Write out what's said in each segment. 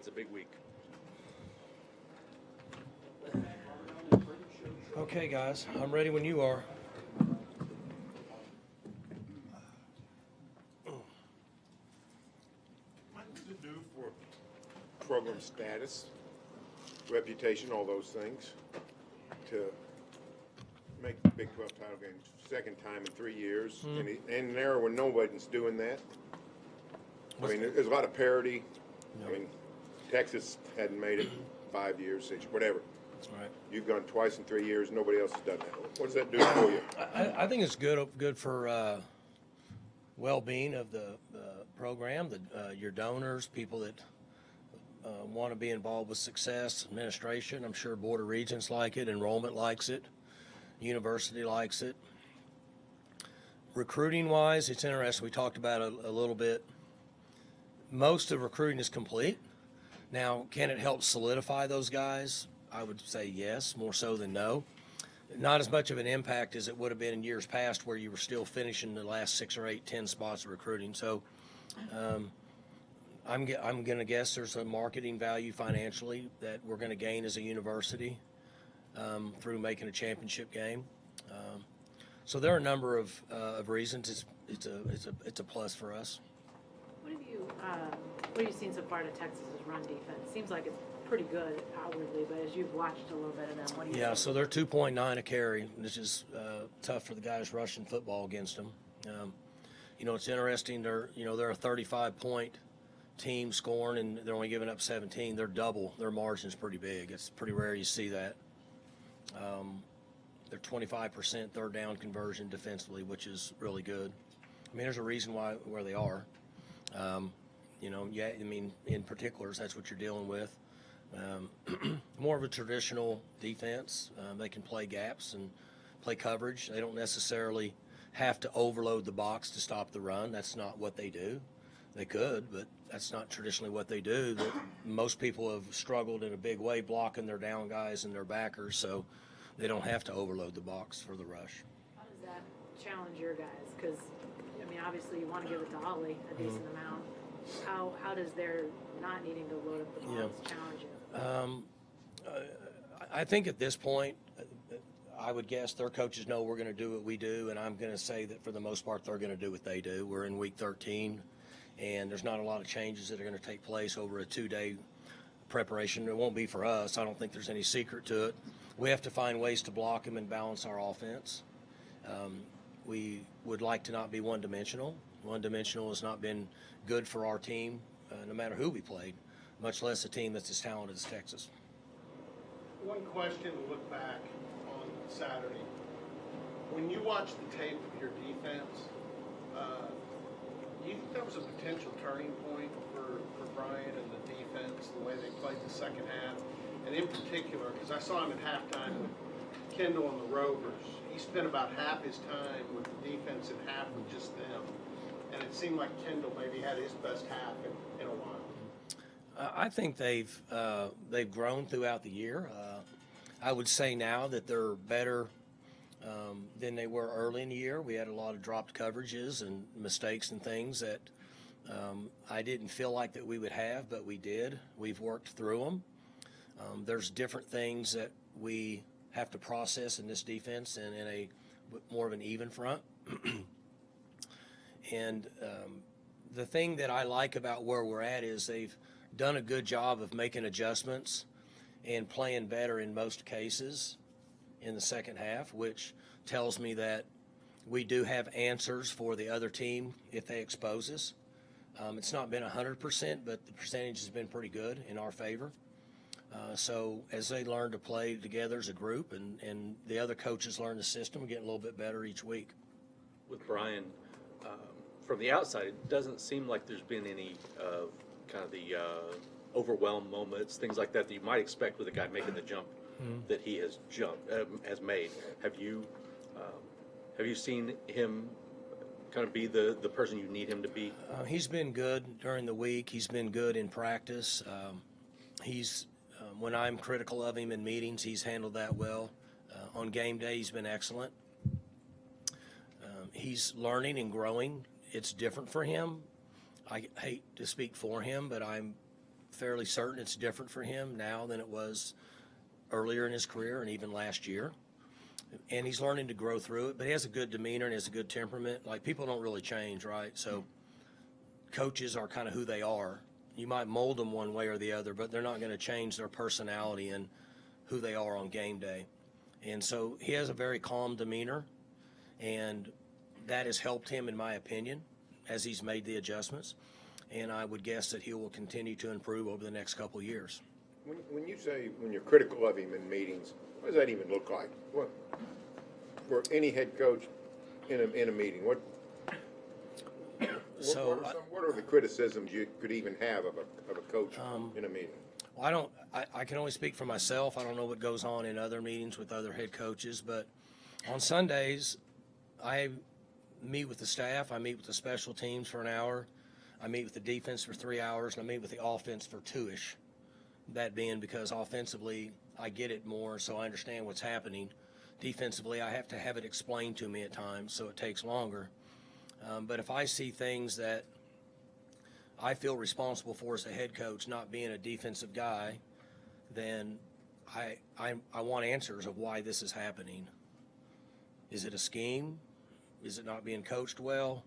it's a big week. Okay, guys, I'm ready when you are. What does it do for program status, reputation, all those things, to make the Big 12 title game second time in 3 years, in an era when nobody's doing that? I mean, there's a lot of parity. I mean, Texas hadn't made it 5 years, 6, whatever. Right. You've gone twice in 3 years. Nobody else has done that. What does that do for you? I think it's good for well-being of the program, your donors, people that want to be involved with success, administration. I'm sure Board of Regents like it, enrollment likes it, university likes it. Recruiting-wise, it's interesting. We talked about it a little bit. Most of recruiting is complete. Now, can it help solidify those guys? I would say yes, more so than no. Not as much of an impact as it would have been in years past where you were still finishing the last 6 or 8, 10 spots of recruiting. So I'm going to guess there's a marketing value financially that we're going to gain as a university through making a championship game. So there are a number of reasons. It's a plus for us. What have you seen so far to Texas's run defense? Seems like it's pretty good outwardly, but as you've watched a little bit of them, what do you think? So they're 2.9 a carry, which is tough for the guys rushing football against them. It's interesting. They're a 35-point team scoring, and they're only giving up 17. They're double. Their margin's pretty big. It's pretty rare you see that. They're 25% third down conversion defensively, which is really good. I mean, there's a reason where they are. In particulars, that's what you're dealing with. More of a traditional defense. They can play gaps and play coverage. They don't necessarily have to overload the box to stop the run. That's not what they do. They could, but that's not traditionally what they do. Most people have struggled in a big way blocking their down guys and their backers, so they don't have to overload the box for the rush. How does that challenge your guys? Because, obviously you want to give it to Ollie a decent amount. How does their not needing to load up the box challenge you? I think at this point, I would guess their coaches know we're going to do what we do, and I'm going to say that for the most part they're going to do what they do. We're in week 13, and there's not a lot of changes that are going to take place over a 2-day preparation. It won't be for us. I don't think there's any secret to it. We have to find ways to block them and balance our offense. We would like to not be one-dimensional. One-dimensional has not been good for our team, no matter who we played, much less a team that's as talented as Texas. One question to look back on Saturday. When you watch the tape of your defense, do you think there was a potential turning point for Bryant and the defense, the way they played the second half? And in particular, because I saw him at halftime with Kendall and the Rovers, he spent about half his time with the defense and half with just them. And it seemed like Kendall maybe had his best half in a while. I think they've grown throughout the year. I would say now that they're better than they were early in the year. We had a lot of dropped coverages and mistakes and things that I didn't feel like that we would have, but we did. We've worked through them. There's different things that we have to process in this defense and in a more of an even front. And the thing that I like about where we're at is they've done a good job of making adjustments and playing better in most cases in the second half, which tells me that we do have answers for the other team if they expose us. It's not been 100%, but the percentage has been pretty good in our favor. So as they learn to play together as a group and the other coaches learn the system, we're getting a little bit better each week. With Brian, from the outside, it doesn't seem like there's been any kind of the overwhelmed moments, things like that you might expect with a guy making the jump that he has made. Have you seen him kind of be the person you need him to be? He's been good during the week. He's been good in practice. When I'm critical of him in meetings, he's handled that well. On game day, he's been excellent. He's learning and growing. It's different for him. I hate to speak for him, but I'm fairly certain it's different for him now than it was earlier in his career and even last year. And he's learning to grow through it, but he has a good demeanor and he has a good temperament. Like, people don't really change, right? So coaches are kind of who they are. You might mold them one way or the other, but they're not going to change their personality and who they are on game day. And so he has a very calm demeanor, and that has helped him, in my opinion, as he's made the adjustments. And I would guess that he will continue to improve over the next couple of years. When you say, when you're critical of him in meetings, what does that even look like? What, for any head coach in a meeting, what are the criticisms you could even have of a coach in a meeting? Well, I can only speak for myself. I don't know what goes on in other meetings with other head coaches, but on Sundays, I meet with the staff, I meet with the special teams for an hour, I meet with the defense for 3 hours, and I meet with the offense for 2-ish. That being because offensively, I get it more, so I understand what's happening. Defensively, I have to have it explained to me at times, so it takes longer. But if I see things that I feel responsible for as a head coach, not being a defensive guy, then I want answers of why this is happening. Is it a scheme? Is it not being coached well?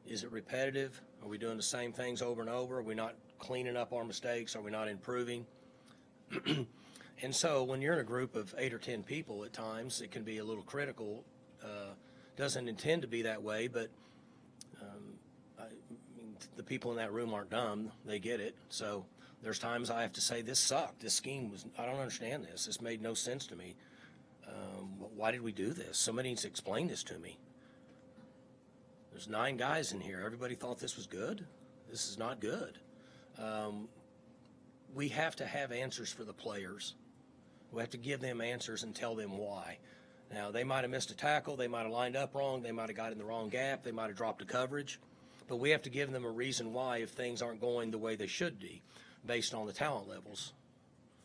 Is it repetitive? Are we doing the same things over and over? Are we not cleaning up our mistakes? Are we not improving? And so when you're in a group of 8 or 10 people at times, it can be a little critical. Doesn't intend to be that way, but the people in that room aren't dumb. They get it. So there's times I have to say, this sucked. This scheme I don't understand this. This made no sense to me. Why did we do this? Somebody needs to explain this to me. There's 9 guys in here. Everybody thought this was good. This is not good. We have to have answers for the players. We have to give them answers and tell them why. Now, they might have missed a tackle. They might have lined up wrong. They might have got in the wrong gap. They might have dropped a coverage. But we have to give them a reason why if things aren't going the way they should be based on the talent levels.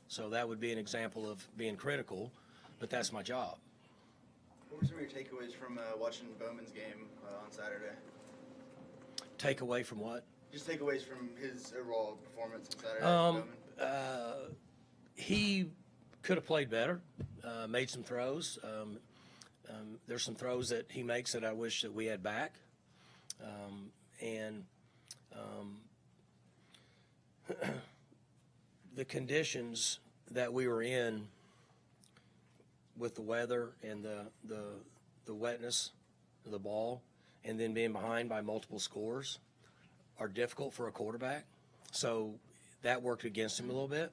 So that would be an example of being critical, but that's my job. What were some of your takeaways from watching Bowman's game on Saturday? Take away from what? Just takeaways from his overall performance on Saturday. Bowman. He could have played better, made some throws. There's some throws that he makes that I wish that we had back. The conditions that we were in with the weather and the wetness of the ball and then being behind by multiple scores are difficult for a quarterback. So that worked against him a little bit.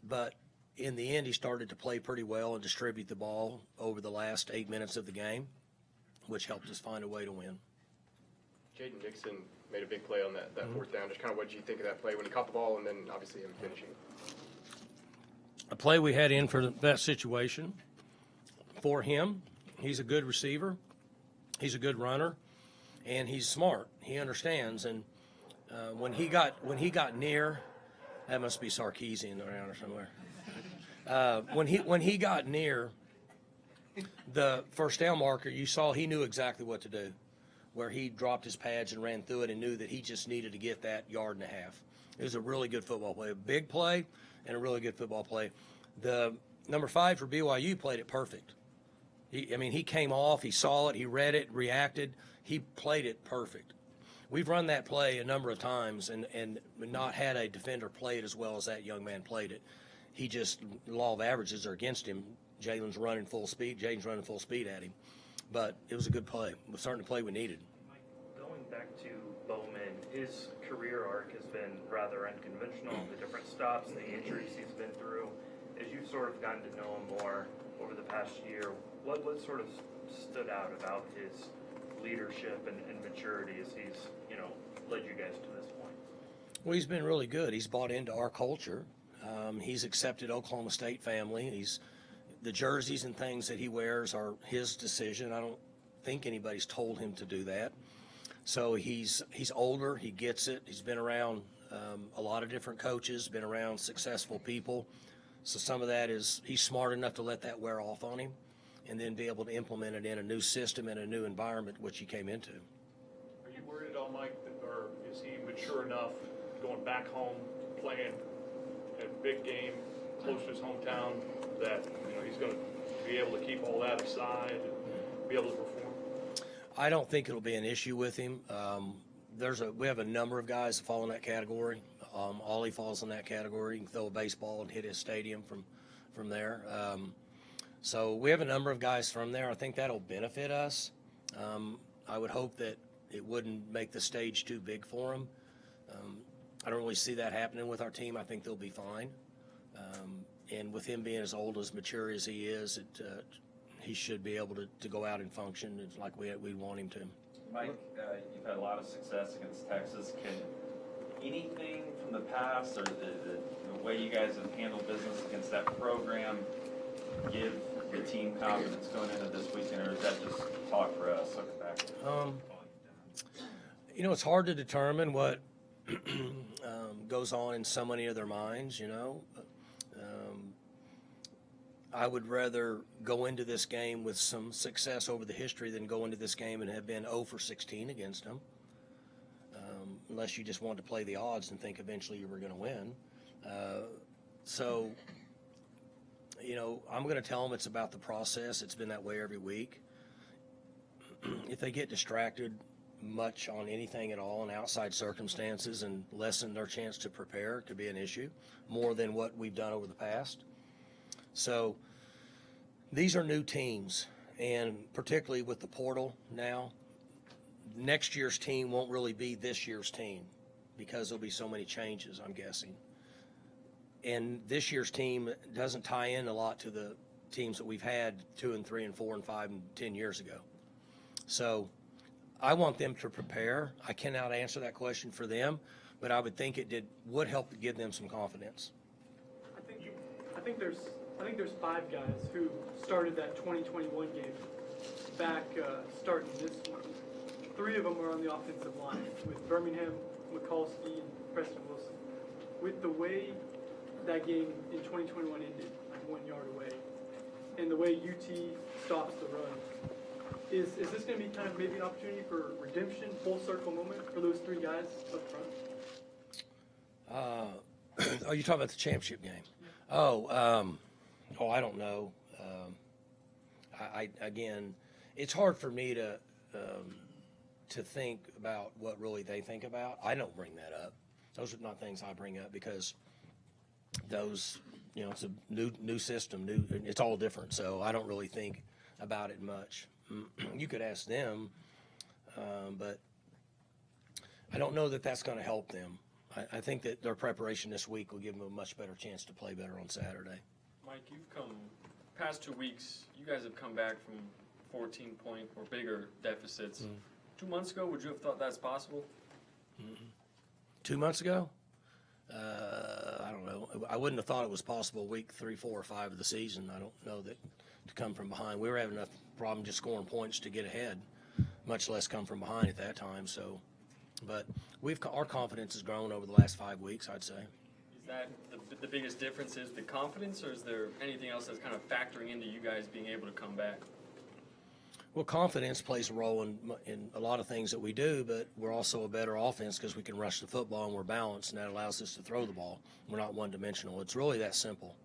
But in the end, he started to play pretty well and distribute the ball over the last 8 minutes of the game, which helped us find a way to win. Jaden Nixon made a big play on that fourth down. Just kind of what did you think of that play when he caught the ball and then obviously him finishing? A play we had in for that situation for him. He's a good receiver. He's a good runner, and he's smart. He understands. And when he got near, that must be Sarkeesian around or somewhere. When he got near the first down marker, you saw he knew exactly what to do, where he dropped his pads and ran through it and knew that he just needed to get that 1.5 yards. It was a really good football play, a big play and a really good football play. The number 5 for BYU played it perfect. He came off, he saw it, he read it, reacted. He played it perfect. We've run that play a number of times and not had a defender play it as well as that young man played it. He just, the law of averages are against him. Jaden's running full speed at him. But it was a good play. It was certainly a play we needed. Mike, going back to Bowman, his career arc has been rather unconventional, the different stops, the injuries he's been through. As you've sort of gotten to know him more over the past year, what sort of stood out about his leadership and maturity as he's, led you guys to this point? Well, he's been really good. He's bought into our culture. He's accepted Oklahoma State family. The jerseys and things that he wears are his decision. I don't think anybody's told him to do that. So he's older. He gets it. He's been around a lot of different coaches, been around successful people. So some of that is he's smart enough to let that wear off on him and then be able to implement it in a new system and a new environment, which he came into. Are you worried at all, Mike, or is he mature enough going back home playing a big game close to his hometown, that, you know, he's going to be able to keep all that aside and be able to perform? I don't think it'll be an issue with him. We have a number of guys that fall in that category. Ollie falls in that category. He can throw a baseball and hit his stadium from there. So we have a number of guys from there. I think that'll benefit us. I would hope that it wouldn't make the stage too big for them. I don't really see that happening with our team. I think they'll be fine. And with him being as old, as mature as he is, he should be able to go out and function like we want him to. Mike, you've had a lot of success against Texas. Can anything from the past or the way you guys have handled business against that program give the team confidence going into this weekend, or is that just talk for us looking back? You know, it's hard to determine what goes on in so many of their minds, you know. I would rather go into this game with some success over the history than go into this game and have been 0 for 16 against them, unless you just want to play the odds and think eventually you were going to win. So, you know, I'm going to tell them it's about the process. It's been that way every week. If they get distracted much on anything at all in outside circumstances and lessen their chance to prepare, it could be an issue more than what we've done over the past. So these are new teams, and particularly with the portal now, next year's team won't really be this year's team because there'll be so many changes, I'm guessing. And this year's team doesn't tie in a lot to the teams that we've had 2 and 3 and 4 and 5 and 10 years ago. So I want them to prepare. I cannot answer that question for them, but I would think would help to give them some confidence. I think there's 5 guys who started that 2021 game back starting this one. 3 of them are on the offensive line with Birmingham, Mikulski, and Preston Wilson. With the way that game in 2021 ended, like 1 yard away, and the way UT stops the run, is this going to be kind of maybe an opportunity for redemption, full circle moment for those 3 guys up front? Are you talking about the championship game? I don't know. Again, it's hard for me to think about what really they think about. I don't bring that up. Those are not things I bring up because those, you know, it's a new system, it's all different. So I don't really think about it much. You could ask them, but I don't know that that's going to help them. I think that their preparation this week will give them a much better chance to play better on Saturday. Mike, you've come past 2 weeks. You guys have come back from 14-point or bigger deficits. 2 months ago, would you have thought that's possible? 2 months ago, I don't know. I wouldn't have thought it was possible week 3, 4, or 5 of the season. I don't know that to come from behind. We were having enough problem just scoring points to get ahead, much less come from behind at that time. So, but our confidence has grown over the last 5 weeks, I'd say. Is that the biggest difference is the confidence, or is there anything else that's kind of factoring into you guys being able to come back? Well, confidence plays a role in a lot of things that we do, but we're also a better offense because we can rush the football and we're balanced, and that allows us to throw the ball. We're not one-dimensional. It's really that simple.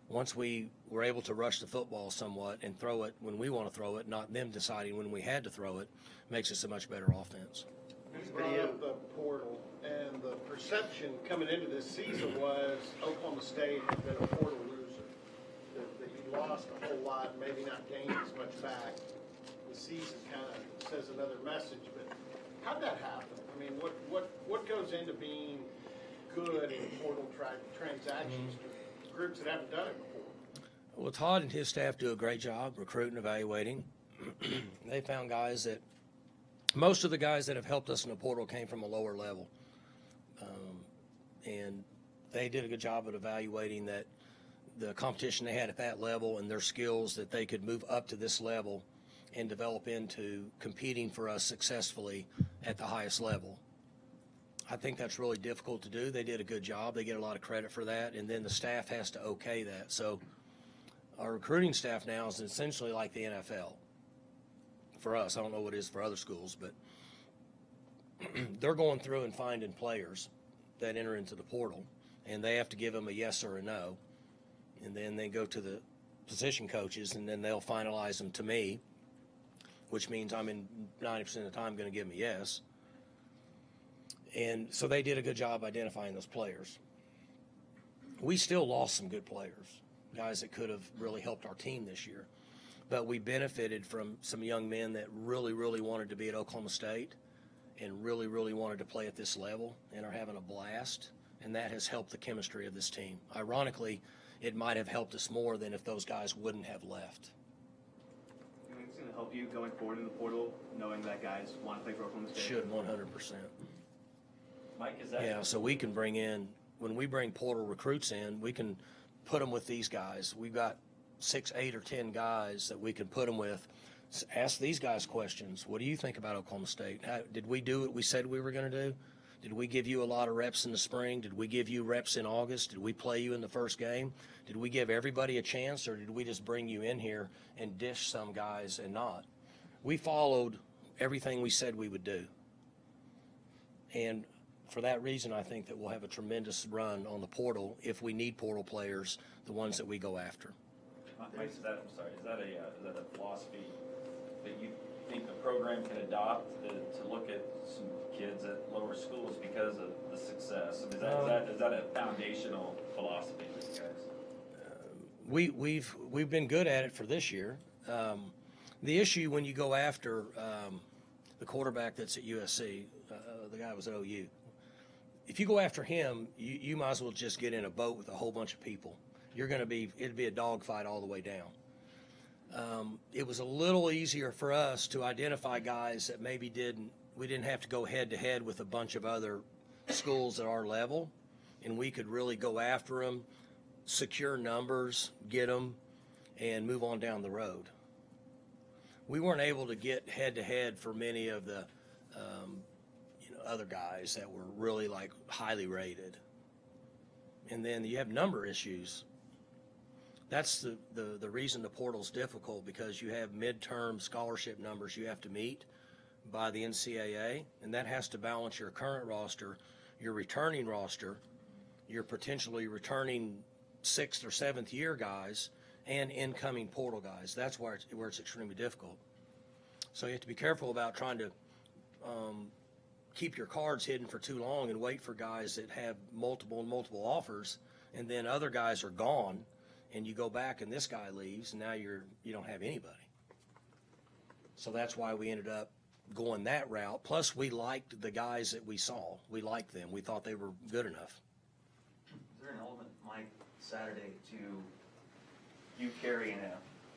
Once we were able to rush the football somewhat and throw it when we want to throw it, not them deciding when we had to throw it, makes us a much better offense. You brought up the portal, and the perception coming into this season was Oklahoma State had been a portal loser, that you lost a whole lot, maybe not gained as much back. The season kind of says another message, but how'd that happen? I mean, what goes into being good in portal transactions to groups that haven't done it before? Well, Todd and his staff do a great job recruiting, evaluating. They found guys that most of the guys that have helped us in the portal came from a lower level, and they did a good job at evaluating that the competition they had at that level and their skills that they could move up to this level and develop into competing for us successfully at the highest level. I think that's really difficult to do. They did a good job. They get a lot of credit for that, and then the staff has to okay that. So our recruiting staff now is essentially like the NFL. For us, I don't know what it is for other schools, but they're going through and finding players that enter into the portal, and they have to give them a yes or a no, and then they go to the position coaches, and then they'll finalize them to me, which means I'm in 90% of the time going to give them a yes. And so they did a good job identifying those players. We still lost some good players, guys that could have really helped our team this year. But we benefited from some young men that really, really wanted to be at Oklahoma State and really, really wanted to play at this level and are having a blast. And that has helped the chemistry of this team. Ironically, it might have helped us more than if those guys wouldn't have left. You think it's going to help you going forward in the portal, knowing that guys want to play for Oklahoma State? Should, 100%. Mike, is that? Yeah, so we can bring in, when we bring portal recruits in, we can put them with these guys. We've got 6, 8, or 10 guys that we can put them with. Ask these guys questions. What do you think about Oklahoma State? Did we do what we said we were going to do? Did we give you a lot of reps in the spring? Did we give you reps in August? Did we play you in the first game? Did we give everybody a chance, or did we just bring you in here and dish some guys and not? We followed everything we said we would do. And for that reason, I think that we'll have a tremendous run on the portal if we need portal players, the ones that we go after. Mike, is that a philosophy that you think the program can adopt to look at some kids at lower schools because of the success? I mean, is that a foundational philosophy for you guys? We've been good at it for this year. The issue when you go after the quarterback that's at USC, the guy was at OU. If you go after him, you might as well just get in a boat with a whole bunch of people. It'd be a dogfight all the way down. It was a little easier for us to identify guys that maybe we didn't have to go head to head with a bunch of other schools at our level, and we could really go after them, secure numbers, get them, and move on down the road. We weren't able to get head to head for many of the other guys that were really like highly rated. And then you have number issues. That's the reason the portal's difficult, because you have midterm scholarship numbers you have to meet by the NCAA, and that has to balance your current roster, your returning roster, your potentially returning 6th or 7th year guys, and incoming portal guys. That's where it's extremely difficult. So you have to be careful about trying to keep your cards hidden for too long and wait for guys that have multiple offers, and then other guys are gone, and you go back and this guy leaves, and now you don't have anybody. So that's why we ended up going that route. Plus, we liked the guys that we saw. We liked them. We thought they were good enough. Is there an element, Mike, Saturday to you carrying a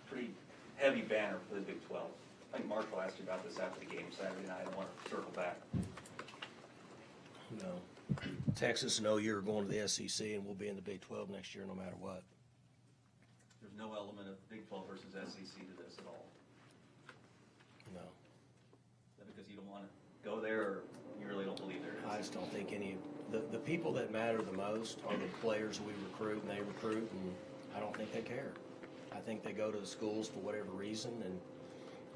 pretty heavy banner for the Big 12? I think Marshall asked you about this after the game Saturday night. I want to circle back. No. Texas and OU are going to the SEC, and we'll be in the Big 12 next year no matter what. There's no element of Big 12 versus SEC to this at all? No. Is that because you don't want to go there, or you really don't believe there is? I just don't think the people that matter the most are the players we recruit, and they recruit, and I don't think they care. I think they go to the schools for whatever reason, and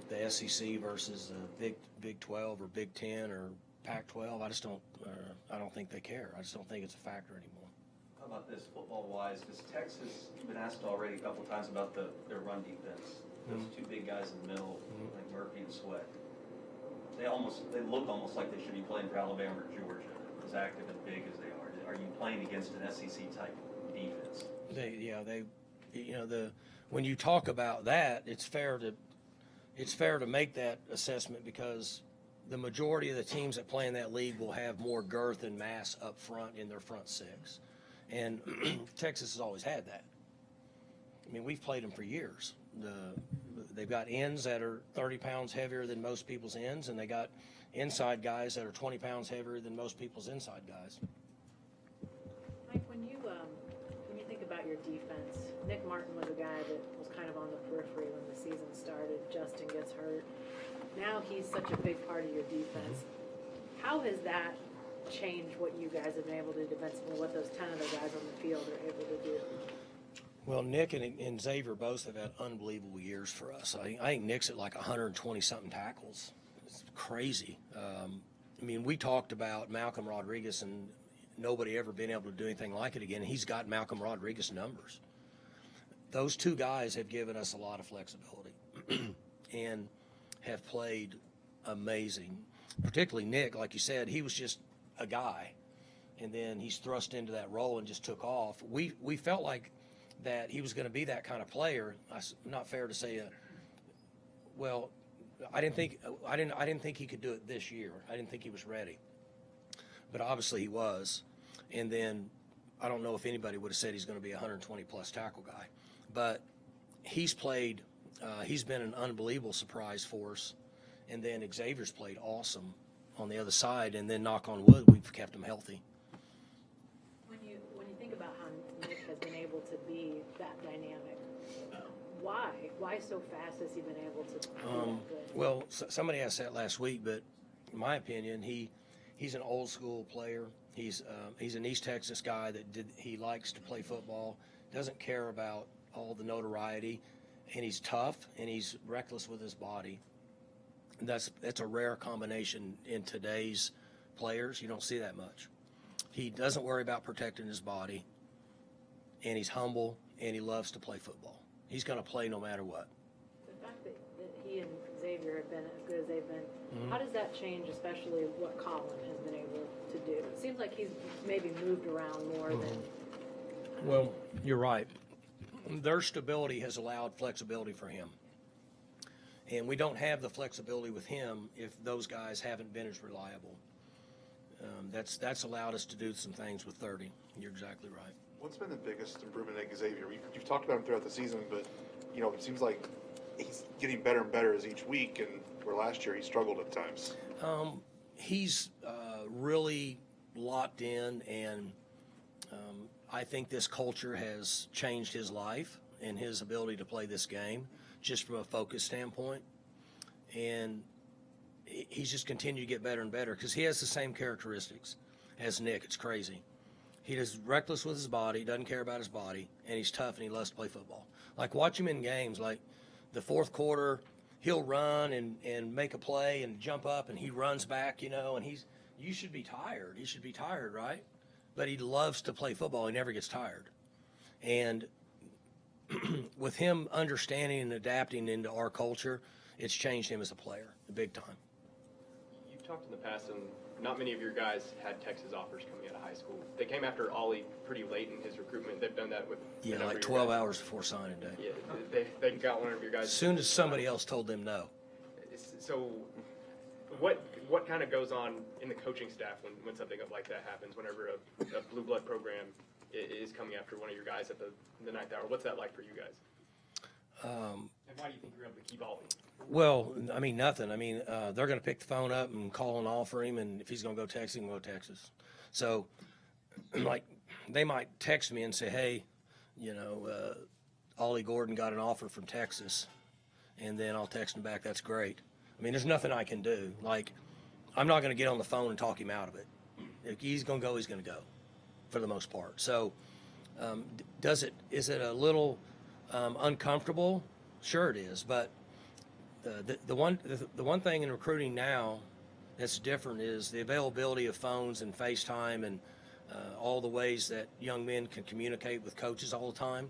the SEC versus Big 12 or Big 10 or Pac-12, I don't think they care. I just don't think it's a factor anymore. How about this, football-wise? Because Texas, you've been asked already a couple of times about their run defense. Those two big guys in the middle, like Murphy and Sweat. They look almost like they should be playing for Alabama or Georgia, as active and big as they are. Are you playing against an SEC type defense? When you talk about that, it's fair to make that assessment, because the majority of the teams that play in that league will have more girth and mass up front in their front six. And Texas has always had that. I mean, we've played them for years. They've got ends that are 30 pounds heavier than most people's ends, and they got inside guys that are 20 pounds heavier than most people's inside guys. Mike, when you think about your defense, Nick Martin was a guy that was kind of on the periphery when the season started. Justin gets hurt. Now he's such a big part of your defense. How has that changed what you guys have been able to do defensively, what those 10 other guys on the field are able to do? Well, Nick and Xavier both have had unbelievable years for us. I think Nick's at like 120-something tackles. It's crazy. I mean, we talked about Malcolm Rodriguez and nobody ever been able to do anything like it again. He's got Malcolm Rodriguez numbers. Those two guys have given us a lot of flexibility and have played amazing. Particularly Nick, like you said, he was just a guy, and then he's thrust into that role and just took off. We felt like that he was going to be that kind of player. Not fair to say, well, I didn't think he could do it this year. I didn't think he was ready, but obviously he was. And then I don't know if anybody would have said he's going to be a 120 plus tackle guy, but he's played. He's been an unbelievable surprise for us. And then Xavier's played awesome on the other side. And then knock on wood, we've kept him healthy. When you think about how Nick has been able to be that dynamic, why so fast has he been able to be that good? Well, somebody asked that last week, but in my opinion, he's an old school player. He's an East Texas guy he likes to play football, doesn't care about all the notoriety, and he's tough and he's reckless with his body. And that's a rare combination in today's players. You don't see that much. He doesn't worry about protecting his body, and he's humble, and he loves to play football. He's going to play no matter what. The fact that he and Xavier have been as good as they've been, how does that change, especially what Colin has been able to do? It seems like he's maybe moved around more than... Well, you're right. Their stability has allowed flexibility for him. And we don't have the flexibility with him if those guys haven't been as reliable. That's allowed us to do some things with 30. You're exactly right. What's been the biggest improvement in Xavier? You've talked about him throughout the season, but it seems like he's getting better and better as each week. And where last year he struggled at times. He's really locked in, and I think this culture has changed his life and his ability to play this game, just from a focus standpoint. And he's just continued to get better and better because he has the same characteristics as Nick. It's crazy. He is reckless with his body, doesn't care about his body, and he's tough and he loves to play football. Like, watch him in games, like the fourth quarter, he'll run and make a play and jump up, and he runs back, and you should be tired. He should be tired, right? But he loves to play football. He never gets tired. And with him understanding and adapting into our culture, it's changed him as a player, big time. You've talked in the past, and not many of your guys had Texas offers coming out of high school. They came after Ollie pretty late in his recruitment. They've done that with like 12 hours before signing day. Yeah, they got one of your guys. As soon as somebody else told them no. So, what kind of goes on in the coaching staff when something like that happens? Whenever a blue blood program is coming after one of your guys at the ninth hour, what's that like for you guys? And why do you think you're able to keep Ollie? Well, I mean, nothing. I mean, they're going to pick the phone up and call and offer him, and if he's going to go Texas, he can go to Texas. So, like, they might text me and say, hey, Ollie Gordon got an offer from Texas, and then I'll text him back, that's great. I mean, there's nothing I can do. Like, I'm not going to get on the phone and talk him out of it. If he's going to go, he's going to go, for the most part. So, is it a little uncomfortable? Sure it is, but the one thing in recruiting now that's different is the availability of phones and FaceTime and all the ways that young men can communicate with coaches all the time.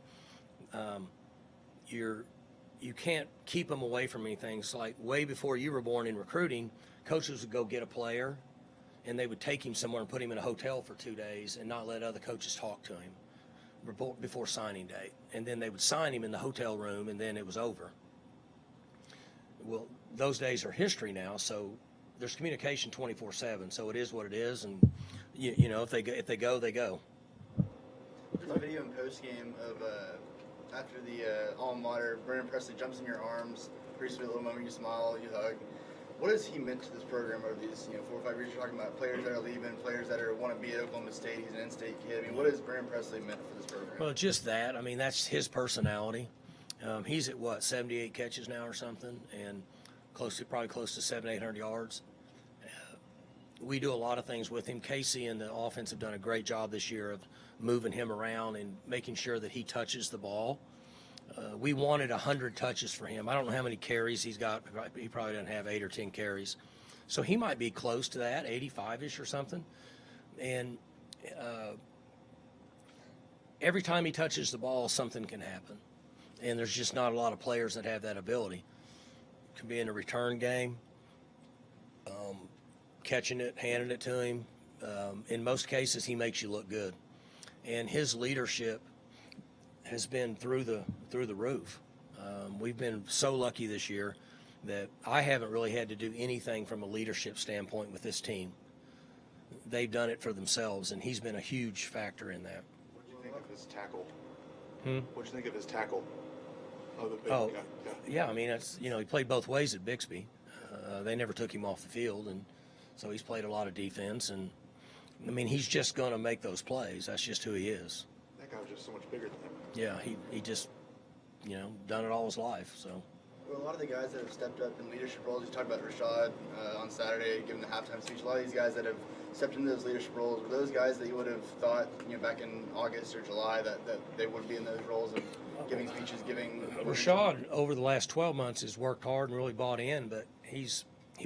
You can't keep them away from anything. It's like way before you were born in recruiting, coaches would go get a player and they would take him somewhere and put him in a hotel for 2 days and not let other coaches talk to him before signing date. And then they would sign him in the hotel room, and then it was over. Well, those days are history now, so there's communication 24/7, so it is what it is, and if they go, they go. There's a video in postgame of after the alma mater, Brennan Presley jumps in your arms, pretty sweet little moment, you smile, you hug. What has he meant to this program over these 4 or 5 years? You're talking about players that are leaving, players that want to be at Oklahoma State. He's an in-state kid. I mean, what has Brennan Presley meant for this program? Well, just that. I mean, that's his personality. He's at 78 catches now or something, and probably close to 700-800 yards. We do a lot of things with him. Casey and the offense have done a great job this year of moving him around and making sure that he touches the ball. We wanted 100 touches for him. I don't know how many carries he's got. He probably doesn't have 8 or 10 carries. So he might be close to that, 85-ish or something. And every time he touches the ball, something can happen. And there's just not a lot of players that have that ability. Could be in a return game, catching it, handing it to him. In most cases, he makes you look good. And his leadership has been through the roof. We've been so lucky this year that I haven't really had to do anything from a leadership standpoint with this team. They've done it for themselves, and he's been a huge factor in that. What do you think of his tackle? Hmm? What do you think of his tackle? Oh, the big Oh, guy. yeah. I mean, it's, he played both ways at Bixby. They never took him off the field, and so he's played a lot of defense. And I mean, he's just going to make those plays. That's just who he is. That guy was just so much bigger than him. Yeah, he just done it all his life. So. Well, a lot of the guys that have stepped up in leadership roles, you talked about Rashad on Saturday, giving the halftime speech. A lot of these guys that have stepped into those leadership roles, were those guys that you would have thought, back in August or July that they would be in those roles of giving speeches, giving... Rashad, over the last 12 months, has worked hard and really bought in, but he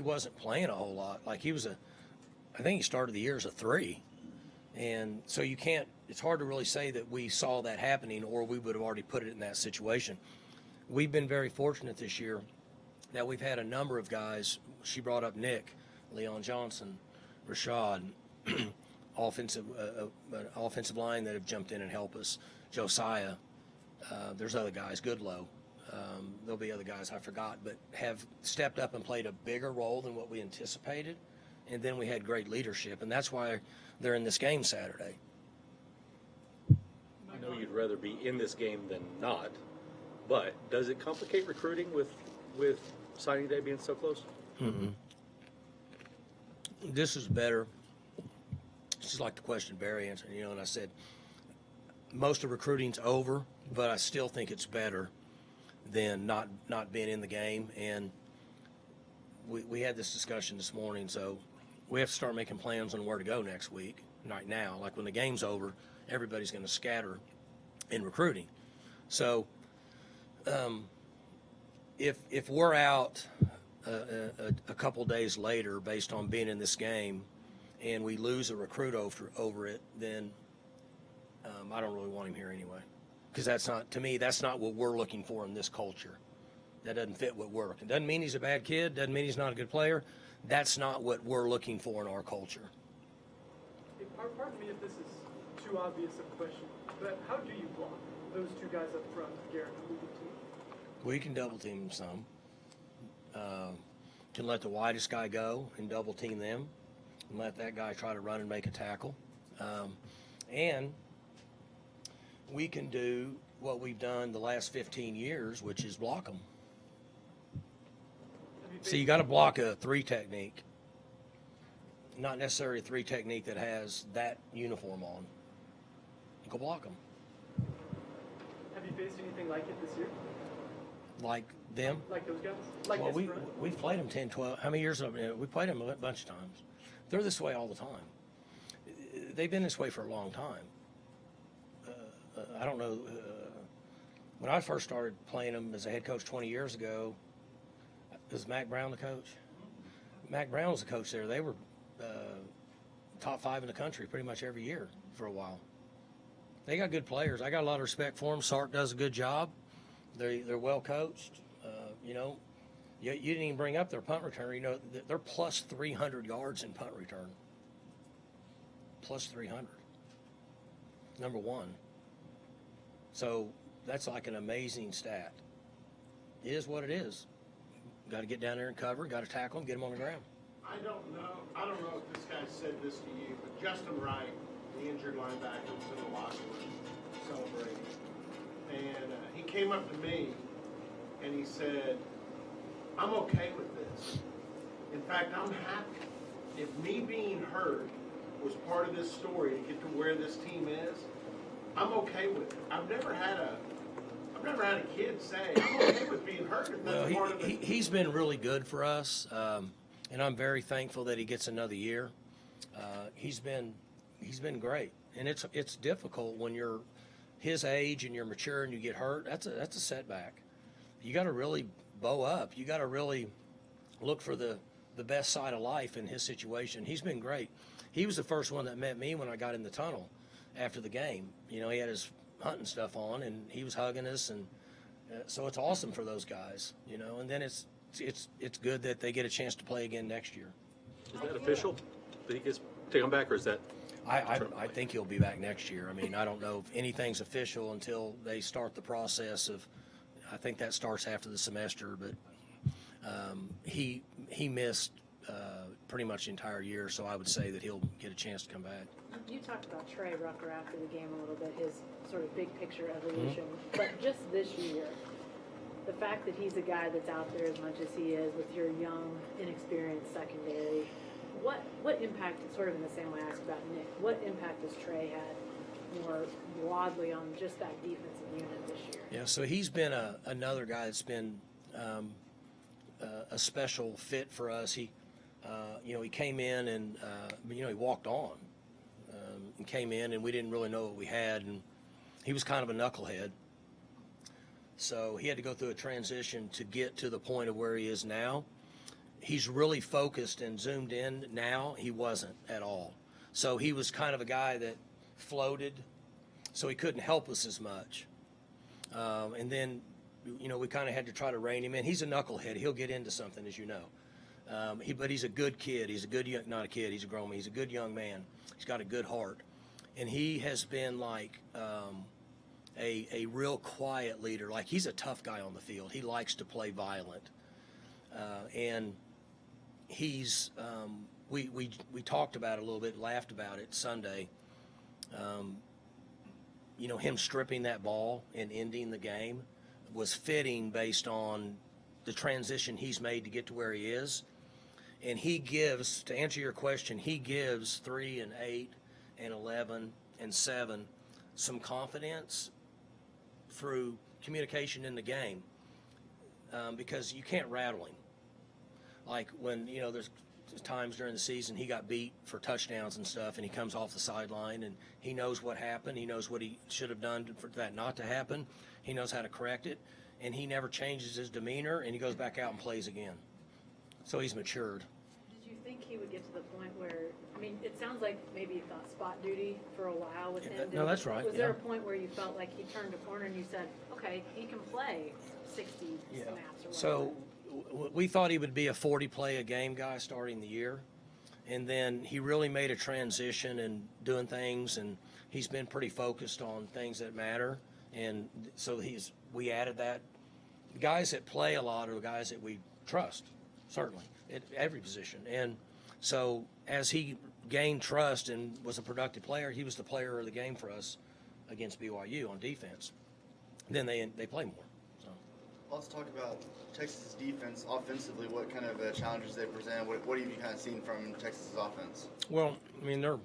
wasn't playing a whole lot. Like, I think he started the year as a 3. And so it's hard to really say that we saw that happening or we would have already put it in that situation. We've been very fortunate this year that we've had a number of guys. She brought up Nick, Leon Johnson, Rashad, offensive line that have jumped in and helped us. Josiah, there's other guys, Goodlow. There'll be other guys I forgot, but have stepped up and played a bigger role than what we anticipated. And then we had great leadership, and that's why they're in this game Saturday. I know you'd rather be in this game than not, but does it complicate recruiting with signing day being so close? Mm-hmm. This is better. This is like the question Barry answered, and I said most of recruiting's over, but I still think it's better than not being in the game. And we had this discussion this morning, so we have to start making plans on where to go next week. Right now, like when the game's over, everybody's going to scatter in recruiting. So if we're out a couple days later based on being in this game and we lose a recruit over it, then I don't really want him here anyway. Because to me, that's not what we're looking for in this culture. That doesn't fit what we're looking. Doesn't mean he's a bad kid, doesn't mean he's not a good player. That's not what we're looking for in our culture. Hey, pardon me if this is too obvious a question, but how do you block those two guys up front, Garrett and Luke? We can double team them some. Can let the widest guy go and double team them and let that guy try to run and make a tackle. And we can do what we've done the last 15 years, which is block them. So you got to block a 3 technique, not necessarily a 3 technique that has that uniform on. Go block them. Have you faced anything like it this year? Like them? Like those guys? Like Well, this we've played them 10, 12. How many years? We played them a bunch of times. They're this way all the time. They've been this way for a long time. I don't know. When I first started playing them as a head coach 20 years ago, was Mac Brown the coach? Mac Brown was the coach there. They were top 5 in the country pretty much every year for a while. They got good players. I got a lot of respect for them. Sark does a good job. They're well coached. You didn't even bring up their punt return. They're plus 300 yards in punt return. Plus 300. Number 1. So that's like an amazing stat. It is what it is. Got to get down there and cover. Got to tackle them, get them on the ground. I don't know if this guy said this to you, but Justin Wright, the injured linebacker, was in the locker room celebrating. And he came up to me and he said, I'm okay with this. In fact, I'm happy. If me being hurt was part of this story to get to where this team is, I'm okay with it. I've never had a kid say, I'm okay with being hurt if that's part of it. He's been really good for us, and I'm very thankful that he gets another year. He's been great, and it's difficult when you're his age and you're mature and you get hurt. That's a setback. You got to really bow up. You got to really look for the best side of life in his situation. He's been great. he was the first one that met me when I got in the tunnel after the game. You know, he had his hunting stuff on, and he was hugging us, and so it's awesome for those guys, you know. And then it's good that they get a chance to play again next year. Is that official? That he gets to come back, or is that? I think he'll be back next year. I mean, I don't know if anything's official until they start the process of. I think that starts after the semester, but he missed pretty much the entire year, so I would say that he'll get a chance to come back. You talked about Trey Rucker after the game a little bit, his sort of big picture evolution, but just this year, the fact that he's a guy that's out there as much as he is with your young, inexperienced secondary, what impact, sort of in the same way I asked about Nick, what impact has Trey had more broadly on just that defensive unit this year? Yeah, so he's been another guy that's been a special fit for us. He, you know, he came in and, you know, he walked on and came in, and we didn't really know what we had, and he was kind of a knucklehead. So he had to go through a transition to get to the point of where he is now. He's really focused and zoomed in now. He wasn't at all. So he was kind of a guy that floated, so he couldn't help us as much. And then, you know, we kind of had to try to rein him in. He's a knucklehead. He'll get into something, as you know. But he's a good kid. He's a good, not a kid, he's a grown man. He's a good young man. He's got a good heart. And he has been like a real quiet leader. Like, he's a tough guy on the field. He likes to play violent. And he's, we talked about it a little bit, laughed about it Sunday. You know, him stripping that ball and ending the game was fitting based on the transition he's made to get to where he is. And he gives, to answer your question, he gives 3 and 8 and 11 and 7 some confidence through communication in the game, because you can't rattle him. Like, when, you know, there's times during the season he got beat for touchdowns and stuff, and he comes off the sideline and he knows what happened. He knows what he should have done for that not to happen. He knows how to correct it, and he never changes his demeanor, and he goes back out and plays again. So he's matured. Did you think he would get to the point where, I mean, it sounds like maybe you thought spot duty for a while with him. No, that's right. Was there a point where you felt like he turned a corner and you said, okay, he can play 60 snaps or whatever? So we thought he would be a 40-play-a-game guy starting the year, and then he really made a transition and doing things, and he's been pretty focused on things that matter, and so we added that. The guys that play a lot are the guys that we trust, certainly, at every position. And so as he gained trust and was a productive player, he was the player of the game for us against BYU on defense. Then they play more. So Let's talk about Texas' defense offensively. What kind of challenges they present? What have you kind of seen from Texas' offense? Well, I mean, they're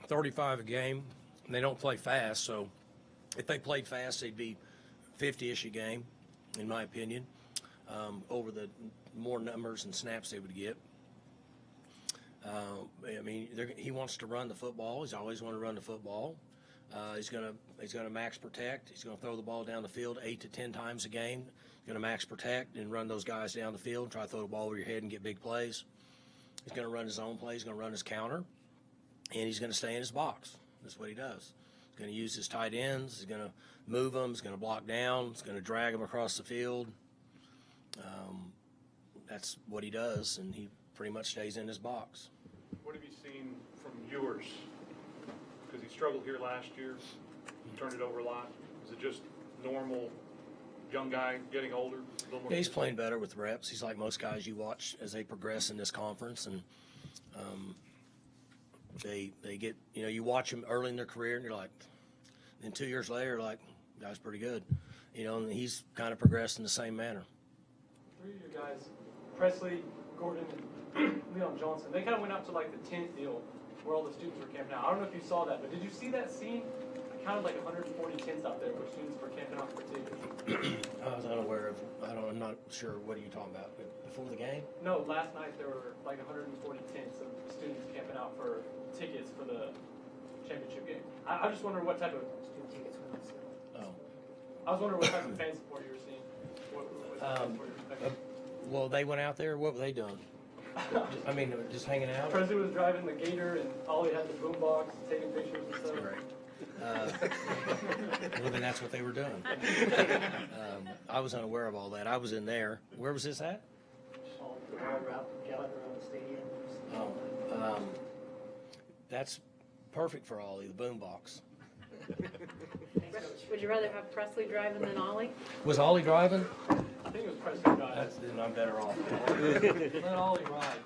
35 a game, and they don't play fast. So if they played fast, they'd be 50-ish a game, in my opinion, over the more numbers and snaps they would get. I mean, he wants to run the football. He's always wanted to run the football. He's gonna max protect. He's gonna throw the ball down the field 8 to 10 times a game. He's gonna max protect and run those guys down the field, try to throw the ball over your head and get big plays. He's gonna run his own plays. He's gonna run his counter, and he's gonna stay in his box. That's what he does. He's gonna use his tight ends. He's gonna move them. He's gonna block down. He's gonna drag them across the field. That's what he does, and he pretty much stays in his box. What have you seen from yours? Because he struggled here last year, he turned it over a lot. Is it just normal young guy getting older? Yeah, he's playing better with reps. He's like most guys you watch as they progress in this conference, and they get, you know, you watch them early in their career, and you're like, then 2 years later, you're like, guy's pretty good, you know, and he's kind of progressed in the same manner. 3 of your guys, Presley, Gordon, and Leon Johnson, they kind of went out to like the tent deal where all the students were camping out. I don't know if you saw that, but did you see that scene? I counted like 140 tents out there where students were camping out for tickets. I was unaware of, I'm not sure, what are you talking about, before the game? No, last night there were like 140 tents of students camping out for tickets for the championship game. I just wondering what type of student tickets were on sale. Oh. I was wondering what type of fan support you were seeing. What fan support you were expecting. Well, they went out there, what were they doing? I mean, just hanging out? Presley was driving the Gator and Ollie had the boombox, taking pictures and stuff. Well, then that's what they were doing. I was unaware of all that. I was in there. Where was this at? All around the stadium. Oh, that's perfect for Ollie, the boombox. Would you rather have Presley driving than Ollie? Was Ollie driving? I think it was Presley driving. Then I'm better off. Let Ollie ride.